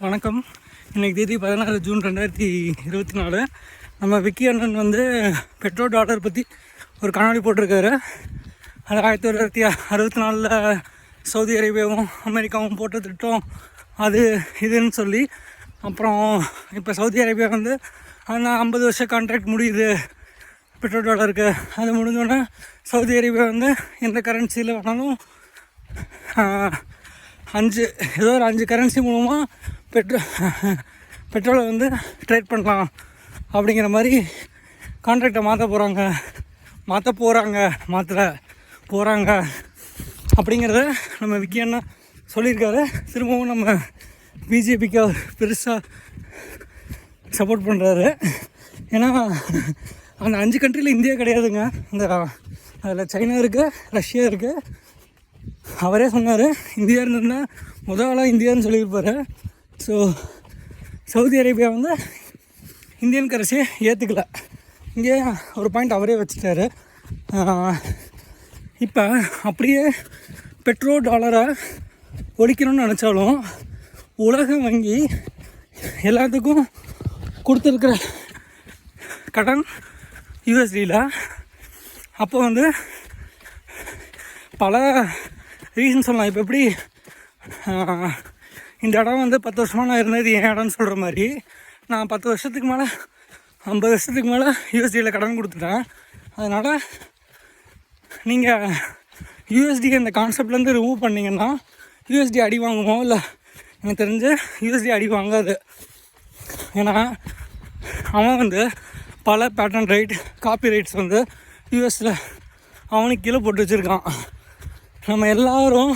வணக்கம். இன்றைக்கி தேதி 16 ஜூன் 2024. நம்ம விக்கி அண்ணன் வந்து பெட்ரோல் டாலர் பற்றி ஒரு காணொலி போட்டிருக்காரு. அது 1964 சவுதி அரேபியாவும் அமெரிக்காவும் போட்ட திட்டம் அது இதுன்னு சொல்லி. அப்புறம் இப்போ சவுதி அரேபியா வந்து அந்த 50 வருஷம் கான்ட்ராக்ட் முடியுது பெட்ரோல் டாலருக்கு. அது முடிஞ்சோடனே சவுதி அரேபியா வந்து எந்த கரன்சியில் வேணாலும் 5 கரன்சி மூலமாக பெட்ரோலை வந்து ட்ரேட் பண்ணலாம் அப்படிங்கிற மாதிரி கான்ட்ராக்டை மாற்ற போகிறாங்க அப்படிங்கிறத நம்ம விக்கி அண்ணா சொல்லியிருக்காரு. திரும்பவும் நம்ம பிஜேபிக்கு அவர் பெருசாக சப்போர்ட் பண்ணுறாரு. ஏன்னா அந்த 5 கண்ட்ரியில் இந்தியா கிடையாதுங்க. அதில் சைனா இருக்குது, ரஷ்யா இருக்குது. அவரே சொன்னார் இந்தியா இருந்ததுன்னா முதலாக இந்தியான்னு சொல்லியிருப்பார். ஸோ சவுதி அரேபியா வந்து இந்தியன் கரன்சியை ஏற்றுக்கல. இங்கே ஒரு பாயிண்ட் அவரே வச்சுட்டாரு. இப்போ அப்படியே பெட்ரோல் டாலரை ஒழிக்கணும்னு நினச்சாலும் உலக வங்கி எல்லாத்துக்கும் கொடுத்துருக்குற கடன் யூஎஸ்டியில். அப்போ வந்து பல ரீசன் சொல்லலாம். இப்போ எப்படி இந்த இடம் வந்து 10 வருஷமாக நான் இருந்தது என் இடம்னு சொல்கிற மாதிரி, நான் 10 வருஷத்துக்கு மேலே 50 வருஷத்துக்கு மேலே யூஎஸ்டியில் கடன் கொடுத்துட்டேன். அதனால் நீங்கள் யூஎஸ்டி அந்த கான்செப்ட்லேருந்து ரிமூவ் பண்ணிங்கன்னா யூஎஸ்டி அடி வாங்குமோ? இல்லை, எனக்கு தெரிஞ்சு யூஎஸ்டி அடி வாங்காது. ஏன்னா அவன் வந்து பல பேட்டன் ரைட், காப்பி ரைட்ஸ் வந்து யூஎஸில் அவனுக்கு கீழே போட்டு வச்சுருக்கான். நம்ம எல்லோரும்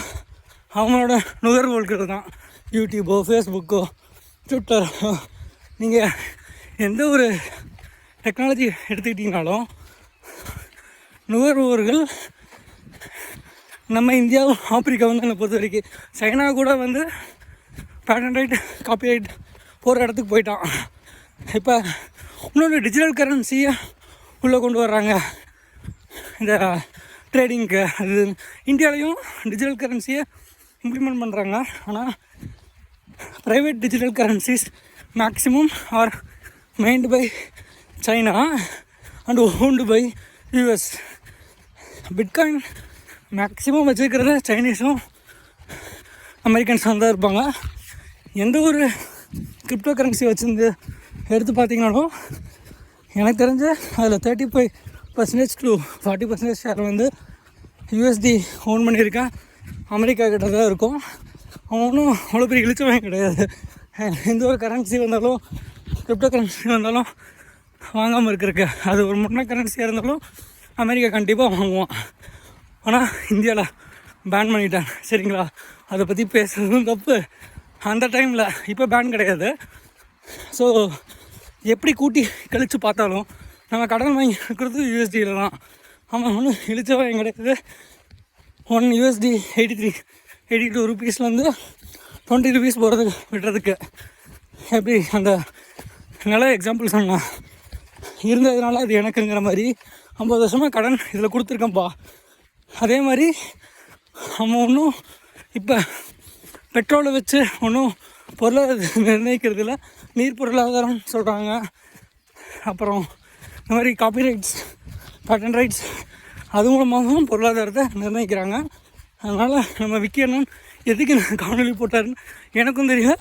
அவனோட நுகர்வோர்கள் தான். யூடியூபோ, ஃபேஸ்புக்கோ, ட்விட்டரோ, நீங்கள் எந்த ஒரு டெக்னாலஜி எடுத்துக்கிட்டிங்கனாலும் நுகர்வோர்கள் நம்ம இந்தியாவும் ஆப்பிரிக்கா வந்து என்னை பொறுத்த வரைக்கும். சைனா கூட வந்து பேட்டன் ரைட், காப்பி ரைட் போகிற இடத்துக்கு போயிட்டான். இப்போ இன்னொரு டிஜிட்டல் கரன்சியை உள்ளே கொண்டு வர்றாங்க இந்த ட்ரேடிங்க்கு. அது இந்தியாவிலையும் டிஜிட்டல் கரன்சியை இம்ப்ளிமெண்ட் பண்ணுறாங்க. ஆனால் private digital currencies maximum are mined by China and owned by US. Bitcoin maximum வச்சுருக்கிறத சைனீஸும் அமெரிக்கன்ஸும் தான் இருப்பாங்க. எந்த ஒரு கிரிப்டோ கரன்சி வச்சுருந்து எடுத்து பார்த்திங்கனாலும் எனக்கு தெரிஞ்சு அதில் 35% to 40% ஷேர் வந்து யூஎஸ்டி ஓன் பண்ணியிருக்கேன். அமெரிக்கா கிட்ட தான் இருக்கும். அவன் ஒன்றும் அவ்வளோ பெரிய இழிச்சவன் கிடையாது. எந்த ஒரு கரன்சி வந்தாலும், கிரிப்டோ கரன்சி வந்தாலும் வாங்காமல் இருக்கிறதுக்கு. அது ஒரு முன்ன கரன்சியாக இருந்தாலும் அமெரிக்கா கண்டிப்பாக வாங்குவான். ஆனால் இந்தியாவில் பேன் பண்ணிட்டேன். சரிங்களா? அதை பற்றி பேசுகிறதும் தப்பு அந்த டைமில். இப்போ பேன் கிடையாது. ஸோ எப்படி கூட்டி கழித்து பார்த்தாலும் நம்ம கடன் வாங்கி இருக்கிறது யூஎஸ்டியில் தான். அவன் ஒன்றும் இழிச்சவன் கிடையாது. 1 USD 82 ரூபீஸ்லேருந்து 20 ரூபீஸ் போகிறதுக்கு விடுறதுக்கு எப்படி அந்த நல்ல எக்ஸாம்பிள் சொன்னான். இருந்ததுனால அது எனக்குங்கிற மாதிரி 50 வருஷமாக கடன் இதில் கொடுத்துருக்கேன்ப்பா. அதே மாதிரி அவன் ஒன்றும் இப்போ பெட்ரோலை வச்சு ஒன்றும் பொருளாதாரம் நிர்ணயிக்கிறதுல நீர் பொருளாதாரம் சொல்கிறாங்க. அப்புறம் இந்த மாதிரி காப்பி ரைட்ஸ், பேட்டன் ரைட்ஸ் அது மூலமாகவும் பொருளாதாரத்தை நிர்ணயிக்கிறாங்க. அதனால் நம்ம விக்கி அண்ணன் எதுக்கு காணொலி போட்டாருன்னு எனக்கும் தெரியல.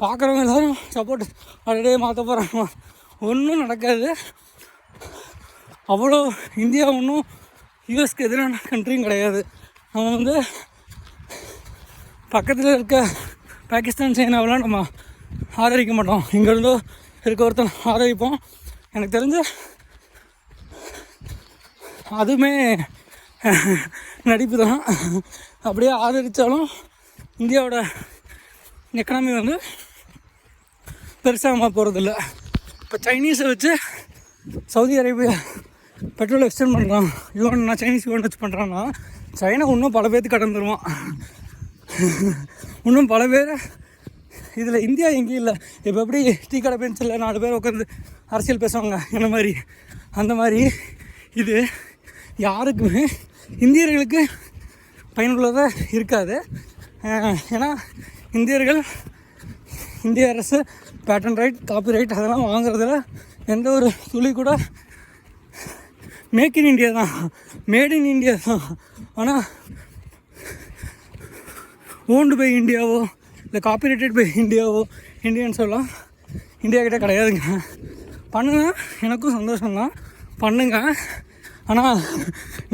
பார்க்குறவங்க எல்லோரும் சப்போர்ட் அப்படியே மாற்ற போகிறாங்க. ஒன்றும் நடக்காது. அவ்வளோ இந்தியா ஒன்றும் யூஎஸ்க்கு எதிரான கண்ட்ரியும் கிடையாது. நம்ம வந்து பக்கத்தில் இருக்க பாகிஸ்தான், சைனாவெலாம் நம்ம ஆதரிக்க மாட்டோம். இங்கேருந்தோ இருக்க ஒருத்தன் ஆதரிப்போம். எனக்கு தெரிஞ்ச அதுவுமே நடிப்பு தான். அப்படியே ஆதரித்தாலும் இந்தியாவோட எக்கனாமி வந்து பெருசாக போகிறதில்ல. இப்போ சைனீஸை வச்சு சவுதி அரேபியா பெட்ரோல் எக்ஸ்டெண்ட் பண்ணுறான். யுவான் சைனீஸ் யுவான் வச்சு பண்ணுறான்னா சைனா இன்னும் பல பேர்த்துக்கு கடன் தருவான். இன்னும் பல பேர் இதில். இந்தியா எங்கேயும் இல்லை. இப்போ எப்படி டீ கடை பெஞ்சில் 4 பேர் உட்காந்து அரசியல் பேசுவாங்க என்ன மாதிரி, அந்த மாதிரி இது யாருக்குமே இந்தியர்களுக்கு பயனுள்ளதாக இருக்காது. ஏன்னா இந்தியர்கள் இந்திய அரசு பேட்டன் ரைட், காப்பி ரைட் அதெல்லாம் வாங்குறதுல எந்த ஒரு துளி கூட மேக் இன் இண்டியா தான், மேட் இன் இண்டியா தான். ஆனால் ஓன்டு பை இந்தியாவோ இல்லை காப்பிரைட்டட் பை இந்தியாவோ இந்தியன்ஸெல்லாம் இந்தியா கிட்டே கிடையாதுங்க. பண்ணுங்க, எனக்கும் சந்தோஷம்தான், பண்ணுங்க. ஆனால்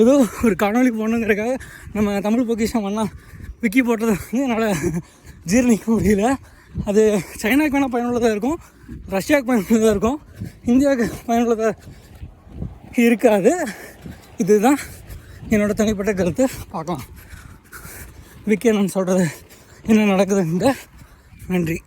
ஏதோ ஒரு காணொலி போடணுங்கிறதுக்காக நம்ம தமிழ் பொக்கிஷம் பண்ணால் விக்கி போட்டது வந்து என்னால் ஜீரணிக்க முடியல. அது சைனாவுக்கு வேணால் பயனுள்ளதாக இருக்கும், ரஷ்யாவுக்கு பயனுள்ளதாக இருக்கும், இந்தியாவுக்கு பயனுள்ளதாக இருக்காது. இதுதான் என்னோடய தனிப்பட்ட கருத்து. பார்க்கலாம் விக்கி நான் சொல்கிறது என்ன நடக்குதுங்க. நன்றி.